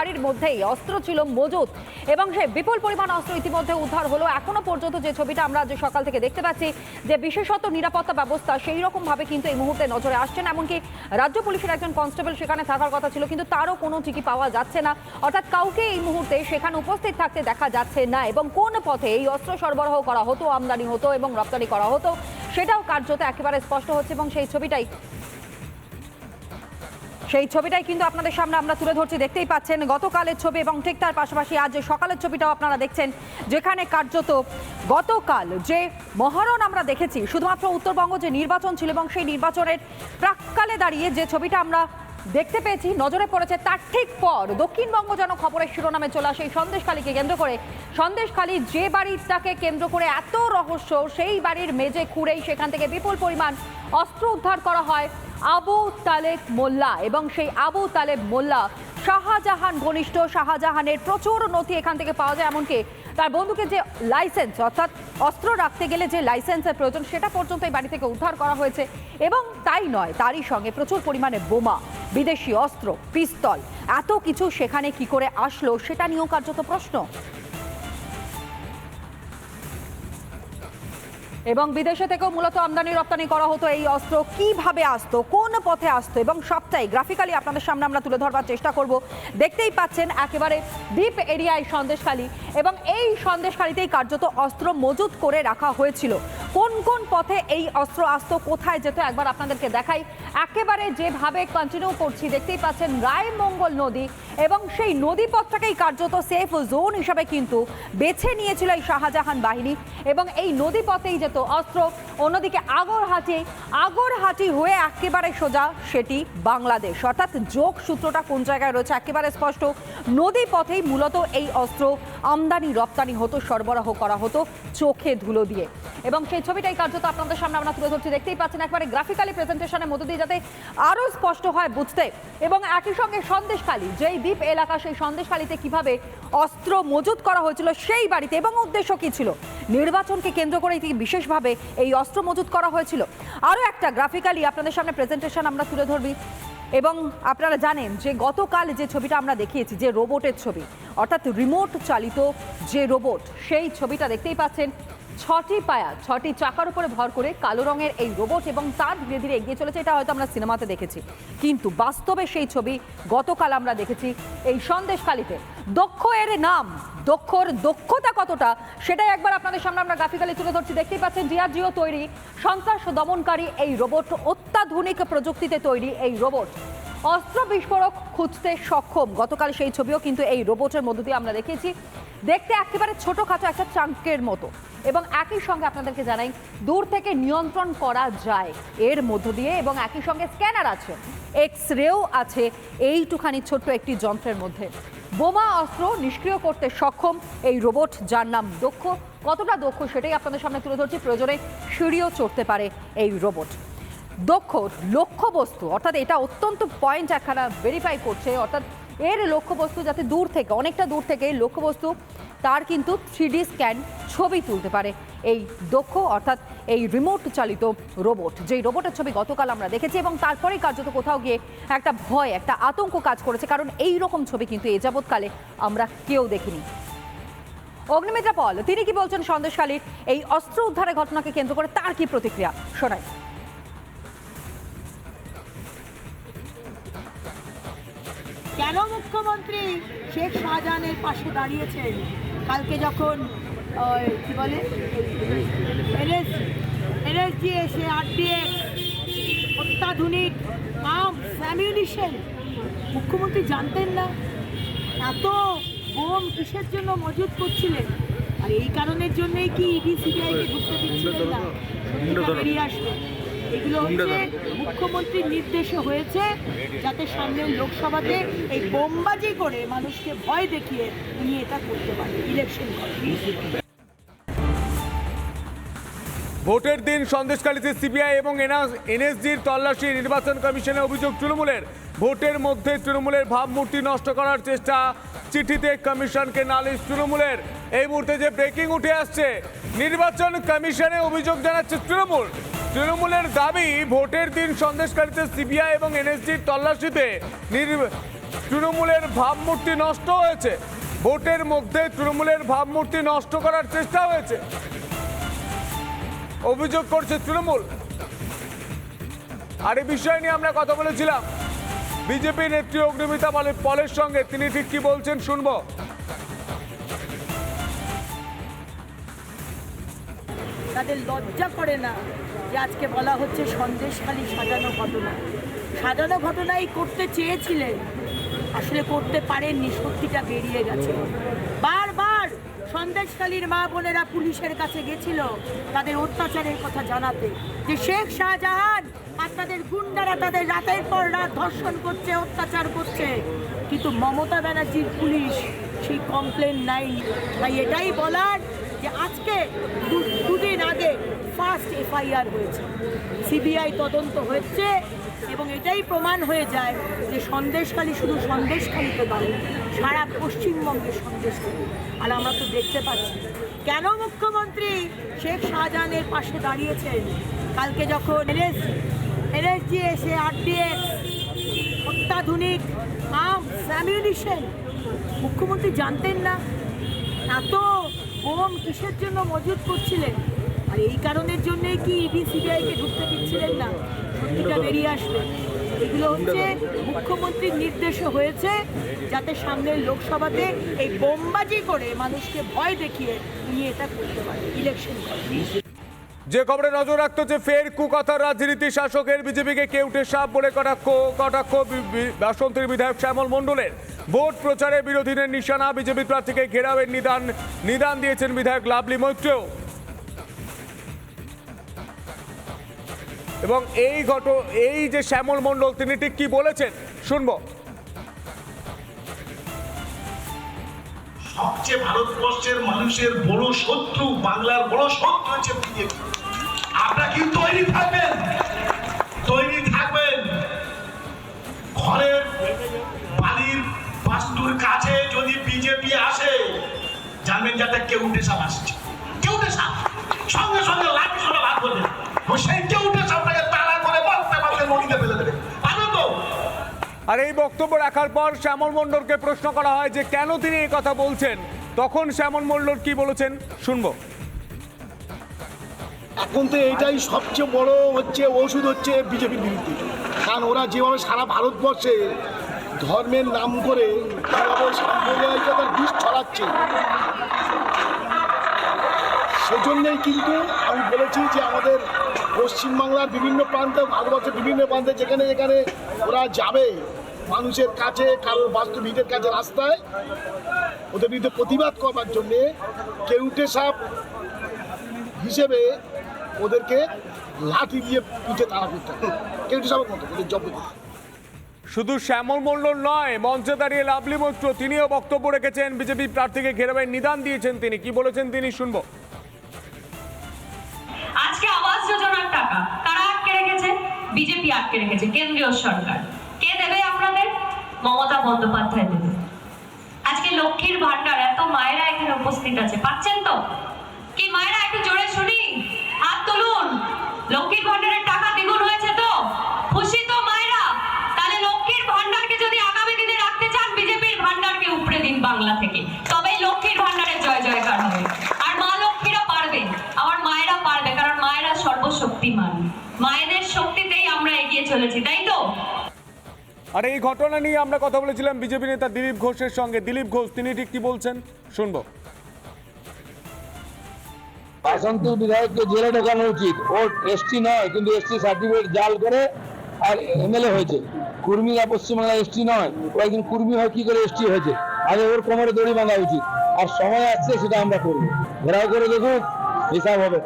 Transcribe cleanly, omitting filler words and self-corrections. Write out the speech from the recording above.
বাড়ির মধ্যেই অস্ত্র ছিল মজুত এবং সেই বিপুল পরিমাণ অস্ত্র ইতিমধ্যে উদ্ধার হলো। এখনো পর্যন্ত যে ছবিটা আমরা যে সকাল থেকে দেখতে পাচ্ছি যে বিশেষত নিরাপত্তা ব্যবস্থা সেই রকম ভাবে কিন্তু এই মুহূর্তে নজরে আসছেন। এমনকি রাজ্য পুলিশের একজন কনস্টেবল সেখানে থাকার কথা ছিল, কিন্তু তারও কোনো টিকি পাওয়া যাচ্ছে না। অর্থাৎ কাউকে এই মুহূর্তে সেখানে উপস্থিত থাকতে দেখা যাচ্ছে না এবং কোন পথে এই অস্ত্র সরবরাহ করা হতো, আমদানি হতো এবং রপ্তানি করা হতো সেটাও কার্যত একেবারে স্পষ্ট হচ্ছে। এবং সেই ছবিটাই কিন্তু আপনাদের সামনে আমরা তুলে ধরছি। দেখতেই পাচ্ছেন গতকালের ছবি এবং ঠিক তার পাশাপাশি আজ সকালের ছবিটাও আপনারা দেখছেন, যেখানে কার্যত গতকাল যে মহরণ আমরা দেখেছি শুধুমাত্র উত্তরবঙ্গ যে নির্বাচন ছিল এবং সেই নির্বাচনের প্রাক্কালে দাঁড়িয়ে যে ছবিটা আমরা দেখতে পেয়েছি নজরে পড়েছে, তার ঠিক পর দক্ষিণবঙ্গ যেন খবরের শিরোনামে চলে আসে এই সন্দেশখালীকে কেন্দ্র করে। সন্দেশখালী যে বাড়িটাকে কেন্দ্র করে এত রহস্য, সেই বাড়ির মেঝে খুঁড়েই সেখান থেকে বিপুল পরিমাণ অস্ত্র উদ্ধার করা হয় আবু তালেব মোল্লা। এবং সেই আবু তালেব মোল্লা শাহজাহান ঘনিষ্ঠ, শাহজাহানের প্রচুর নথি এখান থেকে পাওয়া যায়। এমনকি তার বন্ধুকে যে লাইসেন্স, অর্থাৎ অস্ত্র রাখতে গেলে যে লাইসেন্সের প্রয়োজন সেটা পর্যন্ত এই বাড়ি থেকে উদ্ধার করা হয়েছে। এবং তাই নয়, তারই সঙ্গে প্রচুর পরিমাণে বোমা, বিদেশি অস্ত্র, পিস্তল, এত কিছু সেখানে কি করে আসলো সেটা নিয়েও কার্যত প্রশ্ন। এবং বিদেশে থেকেও মূলত আমদানি রপ্তানি করা হতো এই অস্ত্র। কিভাবে আসতো, কোন পথে আসতো এবং সবটাই গ্রাফিক্যালি আপনাদের সামনে আমরা তুলে ধরবার চেষ্টা করব। দেখতেই পাচ্ছেন একেবারে ডিপ এরিয়ায় সন্দেশখালী এবং এই সন্দেশখালীতেই কার্যত অস্ত্র মজুত করে রাখা হয়েছিল। কোন কোন পথে এই অস্ত্র আসতো, কোথায় যেত একবার আপনাদেরকে দেখাই। একেবারে যেভাবে কন্টিনিউ করছি দেখতেই পাচ্ছেন রায়মঙ্গল নদী এবং সেই নদী পথটাকেই কার্যত সেফ জোন হিসাবে কিন্তু বেছে নিয়েছিল এই শাহজাহান বাহিনী এবং এই নদী পথেই যেত অস্ত্র। অন্যদিকে আগরহাটি হয়ে একেবারে সোজা সেটি বাংলাদেশ, অর্থাৎ যোগ সূত্রটা কোন জায়গায় রয়েছে একেবারে স্পষ্ট। নদী পথেই মূলত এই অস্ত্র আমদানি রপ্তানি হতো, সরবরাহ করা হতো চোখে ধুলো দিয়ে। এবং সেই ছবিটাই কার্যত আপনাদের সামনে আমরা তুলে ধরছি। দেখতেই পাচ্ছেন একবারে গ্রাফিক্যালি প্রেজেন্টেশনের মধ্য দিয়ে যাতে আরও স্পষ্ট হয় বুঝতে। এবং একই সঙ্গে সন্দেশখালী যেই দ্বীপ এলাকা, সেই সন্দেশখালীতে কিভাবে অস্ত্র মজুত করা হয়েছিল সেই বাড়িতে এবং উদ্দেশ্য কী ছিল, নির্বাচনকে কেন্দ্র করে বিশেষভাবে এই অস্ত্র মজুত করা হয়েছিল। আরও একটা গ্রাফিক্যালি আপনাদের সামনে প্রেজেন্টেশন আমরা তুলে ধরবি। এবং আপনারা জানেন যে গতকাল যে ছবিটা আমরা দেখিয়েছি, যে রোবটের ছবি, অর্থাৎ রিমোট চালিত যে রোবট, সেই ছবিটা দেখতেই পাচ্ছেন। 6টি পায়া, 6টি চাকার উপরে ভর করে কালো রঙের এই রোবট এবং তার ধীরে ধীরে এগিয়ে চলেছে। এটা হয়তো আমরা সিনেমাতে দেখেছি, কিন্তু বাস্তবে সেই ছবি গতকাল আমরা দেখেছি এই সন্দেশখালীতে। দক্ষ এর নাম, দক্ষর দক্ষতা কতটা সেটাই একবার আপনাদের সামনে আমরা গ্রাফিক্যালি তুলে ধরছি। দেখতেই পাচ্ছেন ডিআরডিও তৈরি সন্ত্রাস দমনকারী এই রোবট, অত্যাধুনিক প্রযুক্তিতে তৈরি এই রোবট অস্ত্র বিস্ফোরক খুঁজতে সক্ষম। গতকাল সেই ছবিও কিন্তু এই রোবটের মধ্য দিয়ে আমরা দেখেছি। দেখতে একেবারে ছোটোখাটো একটা চাঙ্কের মতো এবং একই সঙ্গে আপনাদেরকে জানাই দূর থেকে নিয়ন্ত্রণ করা যায় এর মধ্য দিয়ে এবং একই সঙ্গে স্ক্যানার আছে, এক্সরেও আছে এইটুখানি ছোট্ট একটি যন্ত্রের মধ্যে। বোমা অস্ত্র নিষ্ক্রিয় করতে সক্ষম এই রোবট, যার নাম দক্ষ। কতটা দক্ষ সেটাই আপনাদের সামনে তুলে ধরছি। প্রয়োজনে সিঁড়িও চড়তে পারে এই রোবট। দক্ষর লক্ষ্যবস্তু, অর্থাৎ এটা অত্যন্ত পয়েন্ট একখানা ভেরিফাই করছে, অর্থাৎ এর লক্ষ্যবস্তু যাতে দূর থেকে, অনেকটা দূর থেকে লক্ষ্যবস্তু তার কিন্তু 3D স্ক্যান ছবি তুলতে পারে এই দক্ষ, অর্থাৎ এই রিমোট চালিত রোবট। যেই রোবটের ছবি গতকাল আমরা দেখেছি এবং তারপরেই কার্যত কোথাও গিয়ে একটা ভয়, একটা আতঙ্ক কাজ করেছে, কারণ এই রকম ছবি কিন্তু এ যাবৎকালে আমরা কেউ দেখিনি। অগ্নিমিত্রা পল তিনি কি বলছেন সন্দেশখালীর এই অস্ত্র উদ্ধারের ঘটনাকে কেন্দ্র করে, তার কি প্রতিক্রিয়া শোনাই। কেন মুখ্যমন্ত্রী শেখ শাহজাহানের পাশে দাঁড়িয়েছেন? কালকে যখন কি বলে এনএসজি এসে আরডিএক্স অত্যাধুনিক আর্মস অ্যামিউনিশন, মুখ্যমন্ত্রী জানতেন না? এত বোম কিসের জন্য মজুত করছিলেন? আর এই কারণের জন্যই কি ইডি সিবিআইকে ঢুকতে দিচ্ছিলেন না? সত্যিটা বেরিয়ে আসবে। এগুলো হচ্ছে মুখ্যমন্ত্রীর নির্দেশে হয়েছে, যাতে সামনের লোকসভাতে এই বোমবাজি করে মানুষকে ভয় দেখিয়ে উনি এটা করতে পারে, ইলেকশন করে। ভোটের দিন সন্দেশখালীতে সিবিআই এবং এনএসজির তল্লাশি, নির্বাচন কমিশনের অভিযোগ তৃণমূলের। ভোটের মধ্যে তৃণমূলের ভাবমূর্তি নষ্ট করার চেষ্টা, চিঠিতে কমিশনকে নালিশ তৃণমূলের। এই মুহূর্তে যে ব্রেকিং উঠে আসছে, নির্বাচন কমিশনে অভিযোগ জানাচ্ছে তৃণমূলের দাবি ভোটের দিন সন্দেশখালীতে সিবিআই এবং এনএসজির তল্লাশিতে তৃণমূলের ভাবমূর্তি নষ্ট হয়েছে, ভোটের মধ্যে তৃণমূলের ভাবমূর্তি নষ্ট করার চেষ্টা হয়েছে, অভিযোগ করছে তৃণমূল। আর এই বিষয় নিয়ে আমরা কথা বলেছিলাম বিজেপি নেত্রী অগ্নিমিতা পলের সঙ্গে, তিনি ঠিক কি বলছেন শুনবো। তাদের লজ্জা করে না যে আজকে বলা হচ্ছে সন্দেশখালী সাজানো ঘটনা। সাজানো ঘটনাই করতে চেয়েছিলেন, আসলে করতে পারেননি, সত্যিটা বেরিয়ে গেছে। বারবার সন্দেশখালীর মা বোনেরা পুলিশের কাছে গেছিল তাদের অত্যাচারের কথা জানাতে, যে শেখ শাহজাহান আর তাদের গুন্ডারা তাদের রাতের পর রাত ধর্ষণ করছে, অত্যাচার করছে, কিন্তু মমতা ব্যানার্জির পুলিশ সেই কমপ্লেন নাই। তাই এটাই বলার যে আজকে দুদিন আগে ফার্স্ট এফআইআর হয়েছে, সিবিআই তদন্ত হচ্ছে এবং এটাই প্রমাণ হয়ে যায় যে সন্দেশখালী শুধু সন্দেশখালীতে নয়, সারা পশ্চিমবঙ্গের সন্দেশখালী। আর আমরা তো দেখতে পাচ্ছি কেন মুখ্যমন্ত্রী শেখ শাহজাহানের পাশে দাঁড়িয়েছেন। কালকে যখন এনএসজি এসে আরডিএক্স অত্যাধুনিক আর্মস অ্যামিউনিশন, মুখ্যমন্ত্রী জানতেন না? এত বোম কিসের জন্য মজুত করছিলেন? আর এই কারণের জন্যই কি ইডি সিবিআইকে ঢুকতে দিচ্ছিলেন না? সত্যিটা বেরিয়ে আসবে। এগুলো হচ্ছে মুখ্যমন্ত্রীর নির্দেশে হয়েছে, যাতে সামনের লোকসভাতে এই বোমবাজি করে মানুষকে ভয় দেখিয়ে নিয়ে এটা করতে পারে, ইলেকশন করে। যে খবরে নজর রাখতে হচ্ছে ফের কুকথার রাজনীতি, শাসকের বিজেপিকে কেউটে সাপ বলে কটাক্ষ বাসন্তীর বিধায়ক শ্যামল মণ্ডলের। ভোট প্রচারে বিরোধীদের নিশানা, বিজেপি প্রার্থীকে ঘেরাওয়ের নিদান দিয়েছেন বিধায়ক লাভলি মৈত্র। এবং এই যে শ্যামল মণ্ডল, তিনি ঠিক কি বলেছেন শুনবো। সবচেয়ে ভারতবর্ষের মানুষের বড় শত্রু, বাংলার বড় শত্রু হচ্ছে বিজেপি। আপনারা কি তৈরি থাকবেন? ঘরের বাড়ির বাস্তুর কাছে যদি বিজেপি আসে, জানবেন যাতে কেউটে সাপ আসছে। কেউটে সাপ সঙ্গে সঙ্গে লাঠি সঙ্গে লাভ করবে, সেই কেউটে সাপটাকে তাড়া করে বাঁচতে নদীতে ফেলে দেবে। পারো তো? আর এই বক্তব্য রাখার পর শ্যামল মণ্ডলকে প্রশ্ন করা হয় যে কেন তিনি এই কথা বলছেন, তখন শ্যামল মণ্ডল কি বলেছেন শুনবো। এখন তো এটাই সবচেয়ে বড় ওষুধ হচ্ছে বিজেপির বিরুদ্ধে। কারণ ওরা যেভাবে সারা ভারতবর্ষে ধর্মের নাম করে যেভাবে সাম্প্রদায়িকতার বিষ ছড়াচ্ছে, সেজন্যই কিন্তু আমি বলেছি যে আমাদের পশ্চিমবাংলার বিভিন্ন প্রান্তে, ভারতবর্ষের বিভিন্ন প্রান্তে যেখানে যেখানে ওরা যাবে মানুষের কাছে, কারোর বাস্তু ভিটের কাছে, রাস্তায় ওদের বিরুদ্ধে প্রতিবাদ করবার জন্যে কেউটে সাপ হিসেবে ওদেরকে লাঠি দিয়ে পিঠে তাড়া করতে হবে, কেউটে সাপের মতো ওদের জব্দ করতে। শুধু শ্যামল মণ্ডল নয়, মঞ্চে দাঁড়িয়ে লাভলি মৈত্র তিনিও বক্তব্য রেখেছেন, বিজেপি প্রার্থীকে ঘেরাওয়ের নিদান দিয়েছেন তিনি। কি বলেছেন তিনি শুনবো। আজকে আবাস যোজনার টাকা কারা আটকে রেখেছে? বিজেপি আটকে রেখেছে, কেন্দ্রীয় সরকার। কে দেবে আপনাদের? মমতা বন্দ্যোপাধ্যায় দেবে। আজকে লক্ষ্মীর ভান্ডার, এত মায়েরা এখানে উপস্থিত আছে, পাচ্ছেন তো? কি মায়েরা একটু জোরে শুনি, হাত তুলুন। লক্ষ্মীর ভান্ডারের টাকা দ্বিগুণ হয়েছে তো? খুশি তো মায়েরা? তাহলে লক্ষ্মীর ভান্ডারকে যদি আগামী দিনে রাখতে চান, বিজেপির ভান্ডারকে উপড়ে দিন বাংলা থেকে, তবেই লক্ষ্মীর ভান্ডারের জয় জয়কার হবে। আর মা লক্ষ্মীরা পারবে, আমার মায়েরা পারবে, কারণ মায়েরা সর্বশক্তিমান। মায়েদের শক্তিতেই আমরা এগিয়ে চলেছি, তাই তো? আর এই ঘটনা নিয়ে আমরা কথা বলেছিলাম বিজেপি নেতা দিলীপ ঘোষের সঙ্গে। দিলীপ ঘোষ তিনি ঠিক কি বলছেন শুনবো। বাসন্তী বিধায়ককে জেলে ঢোকানো উচিত। ও এসটি নয়, কিন্তু এসটি সার্টিফিকেট জাল করে আর এমএলএ হয়েছে। কুর্মীরা পশ্চিমবাংলার এসটি নয়, ও একদিন কুর্মী হয় কি করে এসটি হয়েছে? আগে ওর কোমরে দড়ি বাঁধা উচিত। আর সময় আসছে, সেটা আমরা করবো। ঘেরাও করে দেখুক, হিসাব হবে।